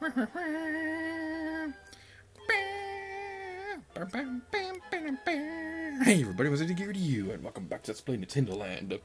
Hey everybody, what's it here to you, and welcome back to Let's Play Nintendo Land.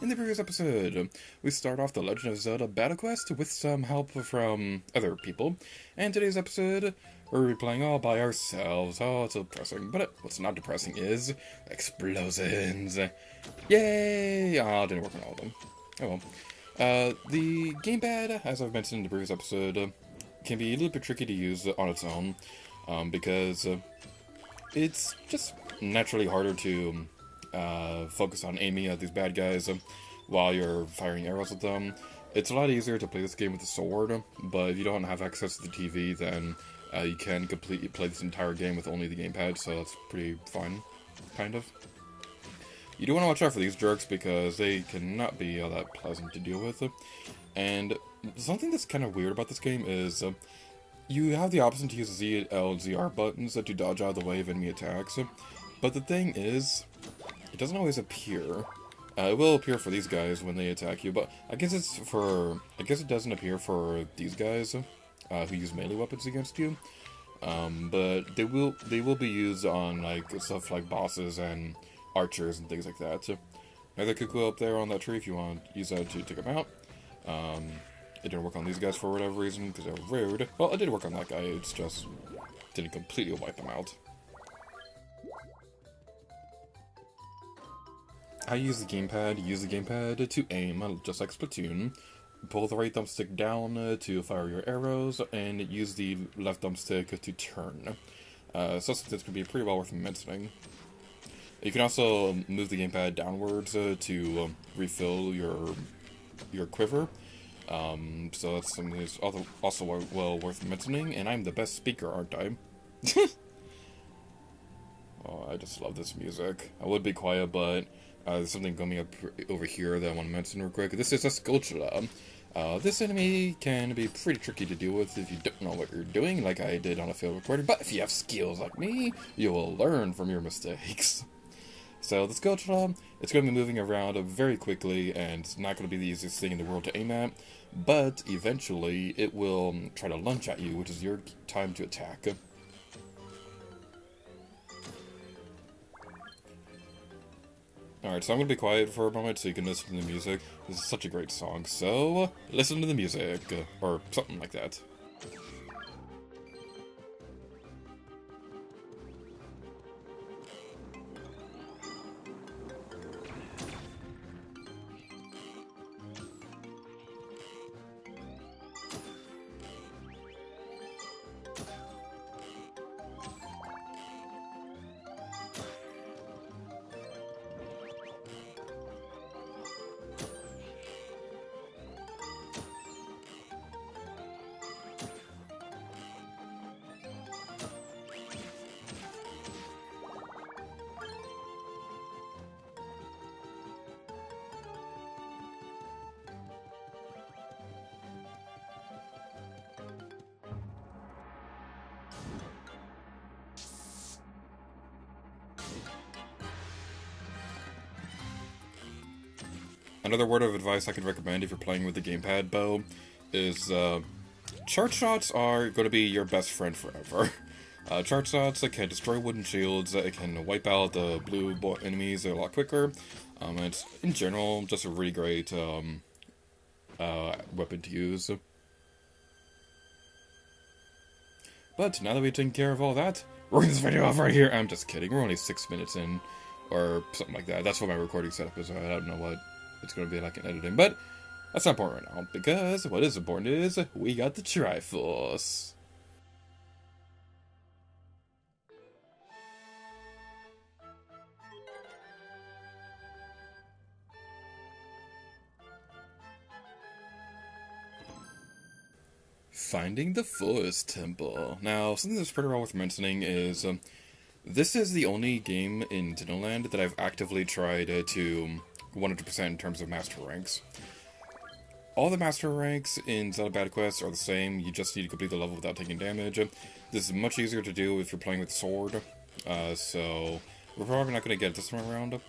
In the previous episode, we start off the Legend of Zelda Battle Quest with some help from other people, and today's episode, we're playing all by ourselves. Oh, it's so depressing, but what's not depressing is explosions. Yay! Oh, it didn't work on all of them. Oh well. The gamepad, as I've mentioned in the previous episode, can be a little bit tricky to use on its own, because it's just naturally harder to focus on aiming at these bad guys while you're firing arrows at them. It's a lot easier to play this game with a sword, but if you don't have access to the TV, then you can completely play this entire game with only the gamepad, so that's pretty fun, kind of. You do want to watch out for these jerks because they cannot be all that pleasant to deal with. And something that's kind of weird about this game is you have the option to use Z, L, and ZR buttons to dodge out of the way of enemy attacks. But the thing is, it doesn't always appear. It will appear for these guys when they attack you, but I guess it doesn't appear for these guys who use melee weapons against you. But they will be used on like stuff like bosses and archers and things like that. So another cuckoo up there on that tree if you want to use that to take them out. It didn't work on these guys for whatever reason because they're rude. Well, it did work on that guy. It's just didn't completely wipe them out. I use the gamepad. Use the gamepad to aim, just like Splatoon. Pull the right thumbstick down to fire your arrows, and use the left thumbstick to turn. So this can be pretty well worth mentioning. You can also move the gamepad downwards to refill your quiver. So that's something that's also well worth mentioning. And I'm the best speaker, aren't I? Oh, I just love this music. I would be quiet, but there's something coming up over here that I want to mention real quick. This is a Skulltula. This enemy can be pretty tricky to deal with if you don't know what you're doing, like I did on a field recording. But if you have skills like me, you will learn from your mistakes. So the Skulltula, it's going to be moving around very quickly, and it's not going to be the easiest thing in the world to aim at. But eventually, it will try to lunge at you, which is your time to attack. Alright, so I'm going to be quiet for a moment so you can listen to the music. This is such a great song, so listen to the music, or something like that. Another word of advice I could recommend if you're playing with the gamepad bow is charge shots are going to be your best friend forever. Charge shots can destroy wooden shields, it can wipe out the blue enemies a lot quicker. It's, in general, just a really great weapon to use. But now that we've taken care of all that, we're going to this video off right here. I'm just kidding, we're only 6 minutes in, or something like that. That's what my recording setup is. I don't know what it's going to be like in editing, but that's not important right now, because what is important is we got the Triforce. Finding the Forest Temple. Now, something that's pretty well worth mentioning is this is the only game in Nintendo Land that I've actively tried to 100% in terms of master ranks. All the master ranks in Zelda Battle Quest are the same. You just need to complete the level without taking damage. This is much easier to do if you're playing with sword. So we're probably not going to get this one around.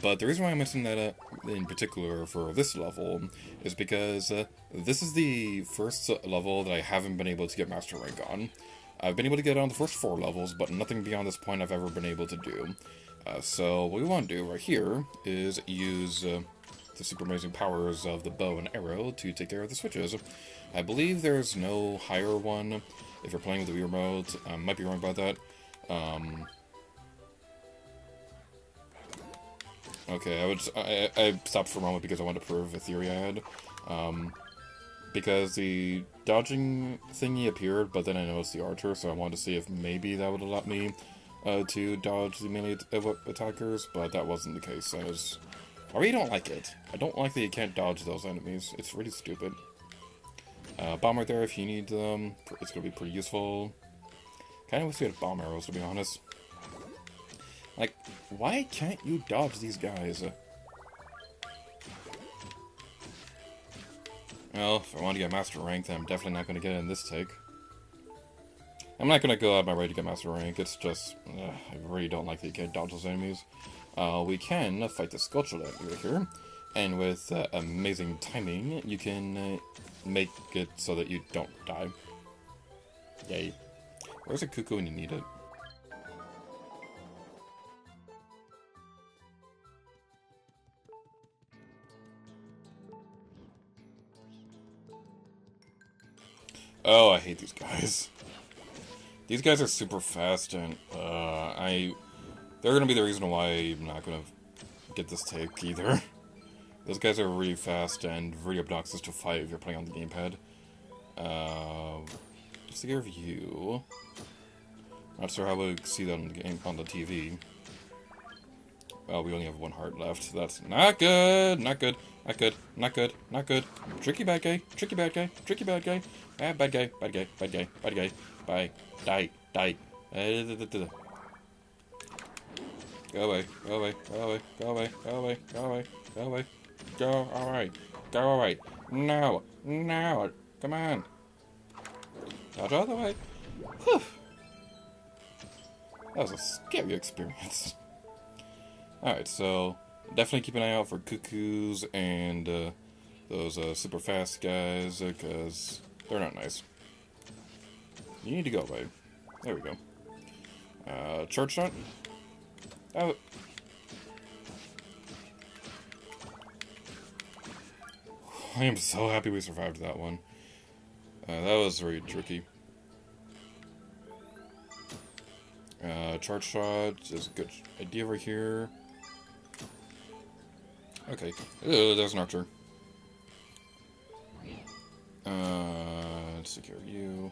But the reason why I'm mentioning that in particular for this level is because this is the first level that I haven't been able to get Master Rank on. I've been able to get on the first 4 levels, but nothing beyond this point I've ever been able to do. So what we want to do right here is use the super amazing powers of the bow and arrow to take care of the switches. I believe there's no higher one if you're playing with the Wii remote. Might be wrong about that. Okay, I stopped for a moment because I wanted to prove a theory I had. Because the dodging thingy appeared, but then I noticed the archer, so I wanted to see if maybe that would allow me to dodge the melee attackers, but that wasn't the case. I really don't like it. I don't like that you can't dodge those enemies. It's really stupid. Bomb right there if you need them. It's going to be pretty useful. Kind of wish we had bomb arrows, to be honest. Like, why can't you dodge these guys? Well, if I want to get Master Rank, then I'm definitely not going to get it in this take. I'm not going to go out of my way to get Master Rank, it's just, I really don't like that you can't dodge those enemies. We can fight the Sculpture right here, and with amazing timing, you can make it so that you don't die. Yay. Where's a cuckoo when you need it? Oh, I hate these guys. These guys are super fast, and they're gonna be the reason why I'm not gonna get this take either. Those guys are really fast and really obnoxious to fight if you're playing on the gamepad. Just to give you, not sure how we'll see that on the TV. Well, we only have 1 heart left. That's not good. Not good. Not good. Not good. Not good. Tricky bad guy. Tricky bad guy. Tricky bad guy. Bad guy. Bad guy. Bad guy. Bad guy. Bye. Die. Die. Go away. Go away. Go away. Go away. Go away. Go away. Go away. Go away. Go away. No. No. Come on. Dodge all the way. Whew. That was a scary experience. Alright, so definitely keep an eye out for cuckoos and those super fast guys, because they're not nice. You need to go away. There we go. Church shot? Oh. I am so happy we survived that one. That was very tricky. Charge shot is a good idea right here. Okay. Ooh, there's an archer. Secure you.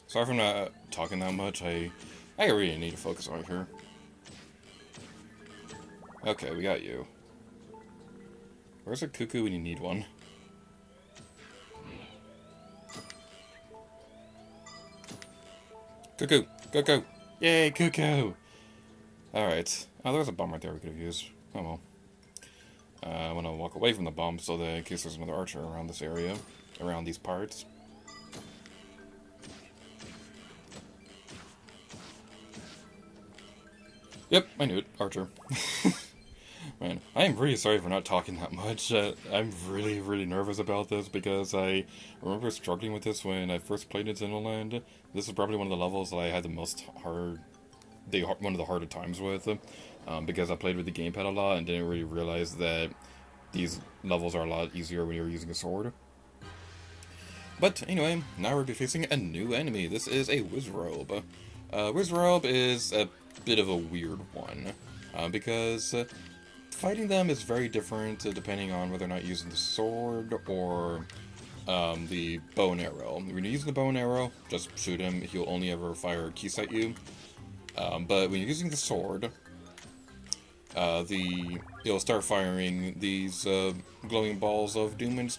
Sorry for not talking that much. I really need to focus on here. Okay, we got you. Where's a cuckoo when you need one? Cuckoo! Cuckoo! Yay, cuckoo! Alright. Oh, there's a bomb right there we could have used. Oh well. I want to walk away from the bomb so that in case there's another archer around this area, around these parts. Yep, I knew it. Archer. Man, I am really sorry for not talking that much. I'm really, really nervous about this because I remember struggling with this when I first played Nintendo Land. This is probably one of the levels that I had the most one of the harder times with, because I played with the gamepad a lot and didn't really realize that these levels are a lot easier when you're using a sword. But anyway, now we'll be facing a new enemy. This is a Wizrobe. Wizrobe is a bit of a weird one, because fighting them is very different depending on whether or not using the sword or the bow and arrow. When you're using the bow and arrow, just shoot him. He'll only ever fire keys at you. But when you're using the sword, you'll start firing these glowing balls of doom and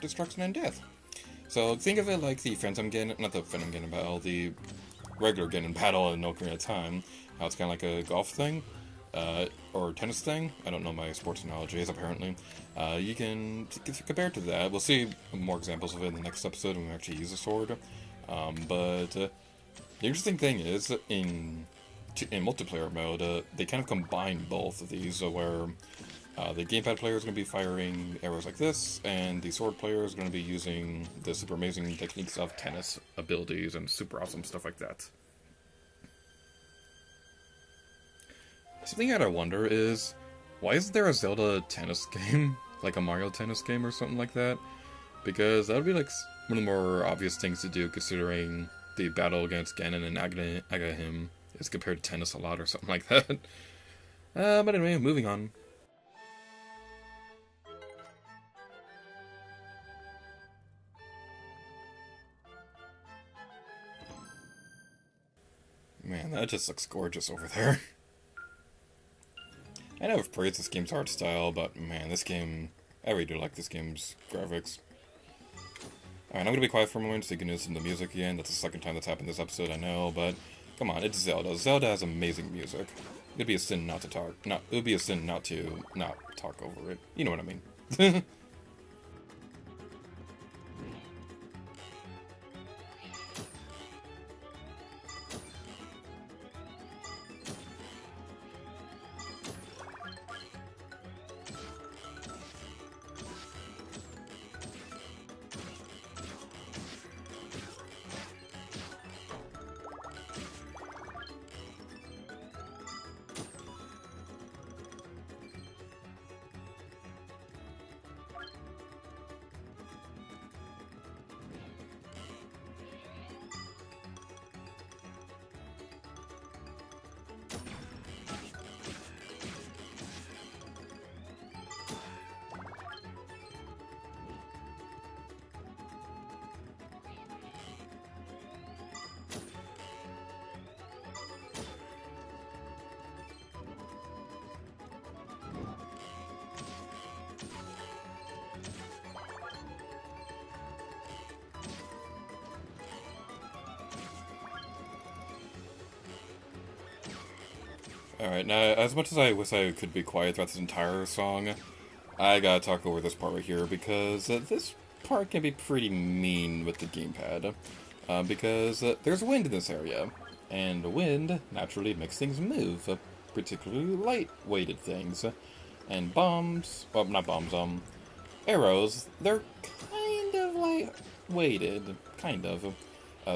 destruction and death. So think of it like the Phantom Gun, not the Phantom Gun battle, the regular gun in battle in Ocarina of Time. How it's kind of like a golf thing, or tennis thing. I don't know my sports analogies, apparently. You can compare it to that. We'll see more examples of it in the next episode when we actually use a sword. But the interesting thing is, in in multiplayer mode, they kind of combine both of these, where the gamepad player is going to be firing arrows like this, and the sword player is going to be using the super amazing techniques of tennis abilities and super awesome stuff like that. Something I wonder is, why isn't there a Zelda tennis game? Like a Mario tennis game or something like that? Because that would be like one of the more obvious things to do, considering the battle against Ganon and Agahim is compared to tennis a lot or something like that. But anyway, moving on. Man, that just looks gorgeous over there. I know I've praised this game's art style, but man, this game, I really do like this game's graphics. Alright, I'm gonna be quiet for a moment so you can listen to the music again. That's the second time that's happened this episode, I know, but come on, it's Zelda. Zelda has amazing music. It'd be a sin not to talk. It would be a sin not to not talk over it. You know what I mean. Alright, now, as much as I wish I could be quiet throughout this entire song, I gotta talk over this part right here, because this part can be pretty mean with the gamepad. Because there's wind in this area, and wind naturally makes things move, particularly light-weighted things. And bombs, well, not bombs, arrows, they're kind of light-weighted, kind of.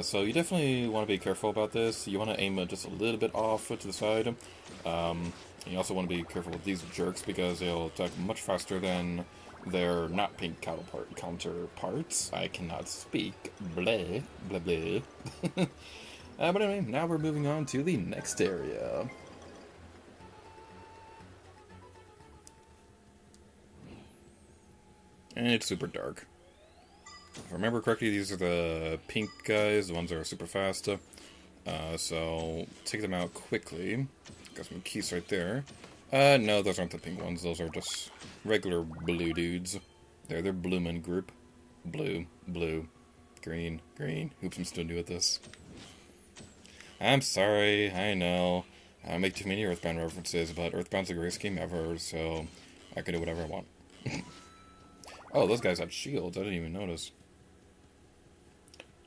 So you definitely want to be careful about this. You want to aim it just a little bit off to the side. You also want to be careful with these jerks because they'll attack much faster than their not pink counterparts. I cannot speak. Blah, blah, blah. But anyway, now we're moving on to the next area. And it's super dark. If I remember correctly, these are the pink guys, the ones that are super fast. So, take them out quickly. Got some keys right there. No, those aren't the pink ones. Those are just regular blue dudes. They're their Bloomin' group. Blue, blue, green, green. Oops, I'm still new at this. I'm sorry, I know. I make too many Earthbound references, but Earthbound's the greatest game ever, so I can do whatever I want. Oh, those guys have shields. I didn't even notice.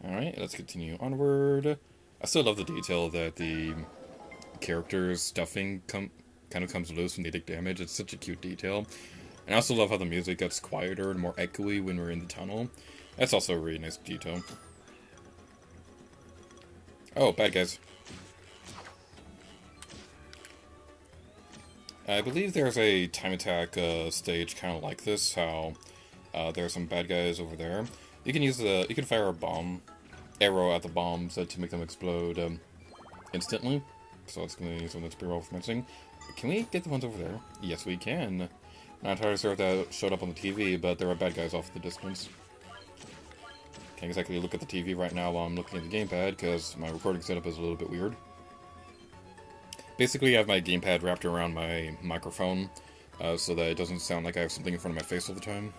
Alright, let's continue onward. I still love the detail that the characters' stuffing kind of comes loose when they take damage. It's such a cute detail. And I also love how the music gets quieter and more echoey when we're in the tunnel. That's also a really nice detail. Oh, bad guys. I believe there's a time attack stage kind of like this, how there are some bad guys over there. You can fire a arrow at the bombs to make them explode instantly. So it's going to be something that's pretty well missing. Can we get the ones over there? Yes, we can. Not entirely sure if that showed up on the TV, but there are bad guys off the distance. Can't exactly look at the TV right now while I'm looking at the gamepad, because my recording setup is a little bit weird. Basically, I have my gamepad wrapped around my microphone, so that it doesn't sound like I have something in front of my face all the time.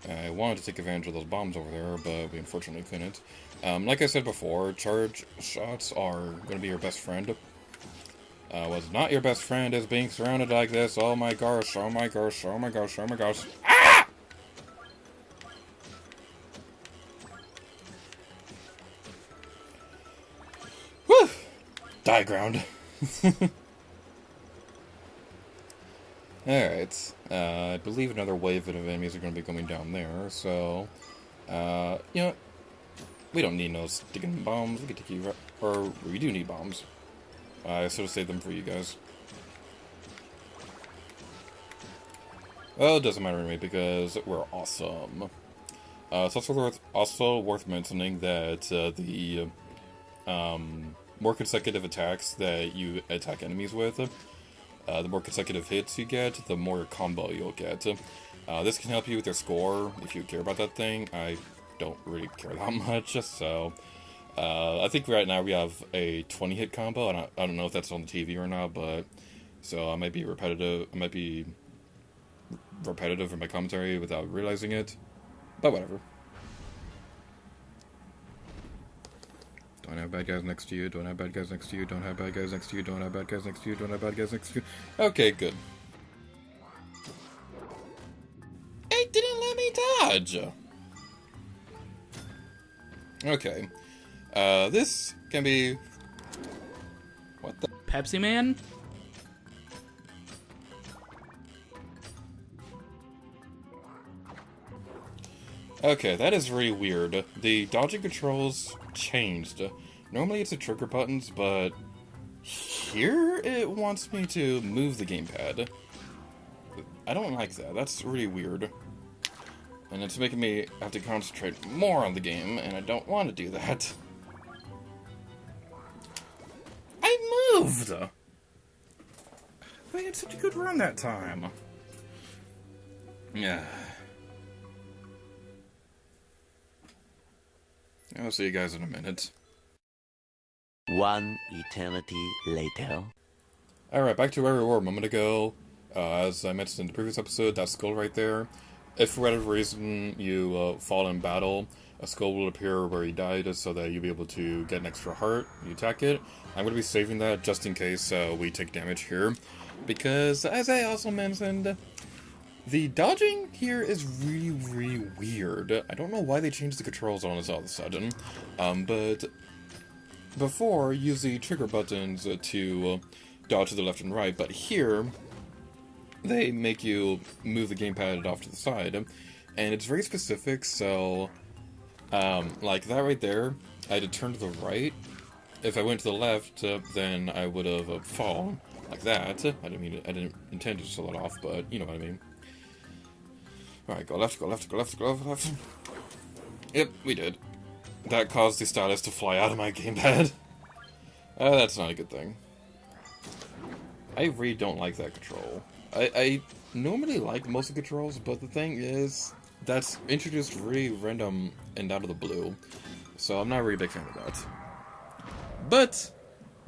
I wanted to take advantage of those bombs over there, but we unfortunately couldn't. Like I said before, charge shots are going to be your best friend. What's not your best friend is being surrounded like this. Oh my gosh, oh my gosh, oh my gosh, oh my gosh. Ah! Die, ground. Alright, I believe another wave of enemies are going to be coming down there, so, you know, we don't need no sticking bombs, we can take you, or we do need bombs. I sort of saved them for you guys. Well, it doesn't matter to me because we're awesome. It's also worth mentioning that the more consecutive attacks that you attack enemies with, the more consecutive hits you get, the more combo you'll get. This can help you with your score if you care about that thing. I don't really care that much, so I think right now we have a 20-hit combo, and I don't know if that's on the TV or not, but so I might be repetitive. I might be repetitive in my commentary without realizing it, but whatever. Don't have bad guys next to you, don't have bad guys next to you, don't have bad guys next to you, don't have bad guys next to you, don't have bad guys next to you. Okay, good. It didn't let me dodge! Okay. This can be... What the... Pepsi Man? Okay, that is really weird. The dodging controls changed. Normally it's the trigger buttons, but here it wants me to move the gamepad. I don't like that. That's really weird. And it's making me have to concentrate more on the game, and I don't want to do that. I moved! I had such a good run that time. Yeah. I'll see you guys in a minute. One eternity later. Alright, back to where we were a moment ago. As I mentioned in the previous episode, that skull right there. If for whatever reason you fall in battle, a skull will appear where you died so that you'll be able to get an extra heart. You attack it. I'm going to be saving that just in case we take damage here. Because, as I also mentioned, the dodging here is really, really weird. I don't know why they changed the controls on us all of a sudden, but before, use the trigger buttons to dodge to the left and right, but here, they make you move the gamepad off to the side, and it's very specific, so, like that right there, I had to turn to the right. If I went to the left, then I would have fallen, like that. I didn't intend to sell it off, but you know what I mean. Alright, go left, go left, go left, go left, left. Yep, we did. That caused the stylus to fly out of my gamepad. That's not a good thing. I really don't like that control. I normally like most of the controls, but the thing is, that's introduced really random and out of the blue. So I'm not a really big fan of that. But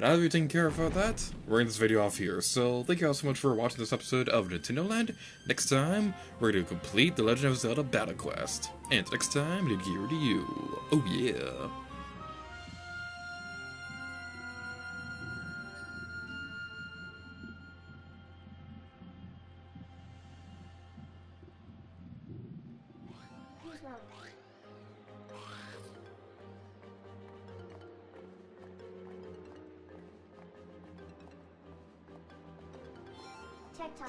now that we've taken care of that, we're ending this video off here. So thank you all so much for watching this episode of Nintendo Land. Next time, we're going to complete The Legend of Zelda Battle Quest. And next time, it'll gear to you. Oh yeah. Check time.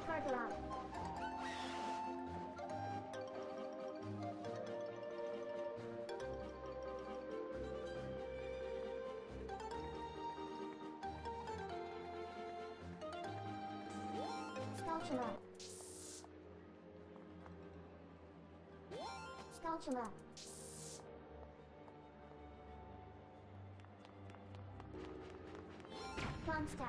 Card lock. Spatula. Spatula. Monster.